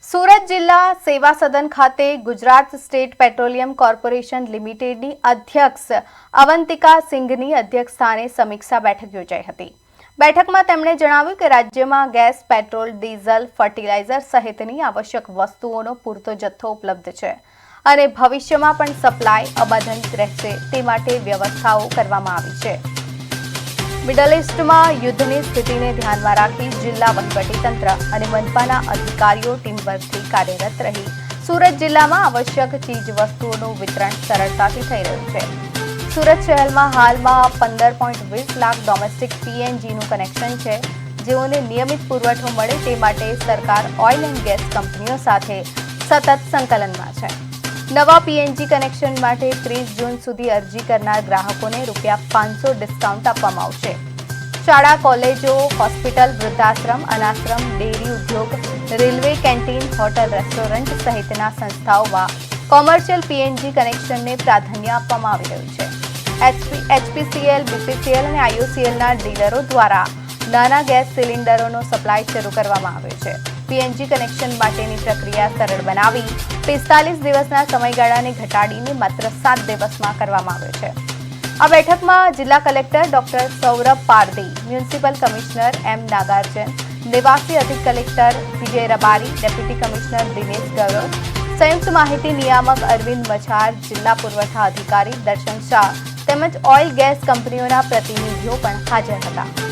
સુરત જિલ્લા સેવા સદન ખાતે ગુજરાત સ્ટેટ પેટ્રોલિયમ કોર્પોરેશન લિમિટેડની અધ્યક્ષ અવંતિકા સિંઘની અધ્યક્ષસ્થાને સમીક્ષા બેઠક યોજાઈ હતી। બેઠકમાં તેમણે જણાવ્યું કે રાજ્યમાં ગેસ, પેટ્રોલ, ડીઝલ, ફર્ટિલાઇઝર સહિતની આવશ્યક વસ્તુઓનો પૂરતો જથ્થો ઉપલબ્ધ છે અને ભવિષ્યમાં પણ સપ્લાય અબાધિત રહેશે તે માટે વ્યવસ્થાઓ કરવામાં આવી છે। મિડલ ઇસ્ટમાં યુદ્ધની સ્થિતિને ધ્યાનમાં રાખી જિલ્લા વહીવટીતંત્ર અને મનપાના અધિકારીઓ ટીમવર્કથી કાર્યરત રહી સુરત જિલ્લામાં આવશ્યક ચીજવસ્તુઓનું વિતરણ સરળતાથી થઈ રહ્યું છે। સુરત શહેરમાં હાલમાં 15.20 લાખ ડોમેસ્ટિક પીએનજીનું કનેક્શન છે, જેઓને નિયમિત પુરવઠો મળે તે માટે સરકાર ઓઇલ એન્ડ ગેસ કંપનીઓ સાથે સતત સંકલનમાં છે। નવા પીએનજી કનેક્શન માટે 30 જૂન સુધી અરજી કરનાર ગ્રાહકોને ₹500 ડિસ્કાઉન્ટ આપવામાં આવશે। શાળા, કોલેજો, હોસ્પિટલ, વૃદ્ધાશ્રમ, અનાશ્રમ, ડેરી ઉદ્યોગ, રેલવે, કેન્ટીન, હોટલ, રેસ્ટોરન્ટ સહિતના સંસ્થાઓમાં કોમર્શિયલ પીએનજી કનેક્શનને પ્રાધાન્ય આપવામાં આવી રહ્યું છે। એચપીસીએલ, બીપીસીએલ અને આઈઓસીએલના ડીલરો દ્વારા નાના ગેસ સિલિન્ડરોનો સપ્લાય શરૂ કરવામાં આવ્યો છે। પીએનજી કનેક્શન માટેની પ્રક્રિયા સરળ બનાવી 45 દિવસના સમયગાળાને ઘટાડીને માત્ર 7 દિવસમાં કરવામાં આવ્યો છે। આ બેઠકમાં જિલ્લા collector doctor Saurabh Pardhi, municipal commissioner M Nagarjan, નિવાસી અધિક collector Vijay Rabari, deputy commissioner Dinesh Gaurav, સંયુક્ત માહિતી નિયામક અરવિંદ મછાર, જિલ્લા પુરવઠા અધિકારી દર્શન શાહ તેમજ ઓઇલ ગેસ કંપનીઓના પ્રતિનિધિઓ પણ હાજર હતા।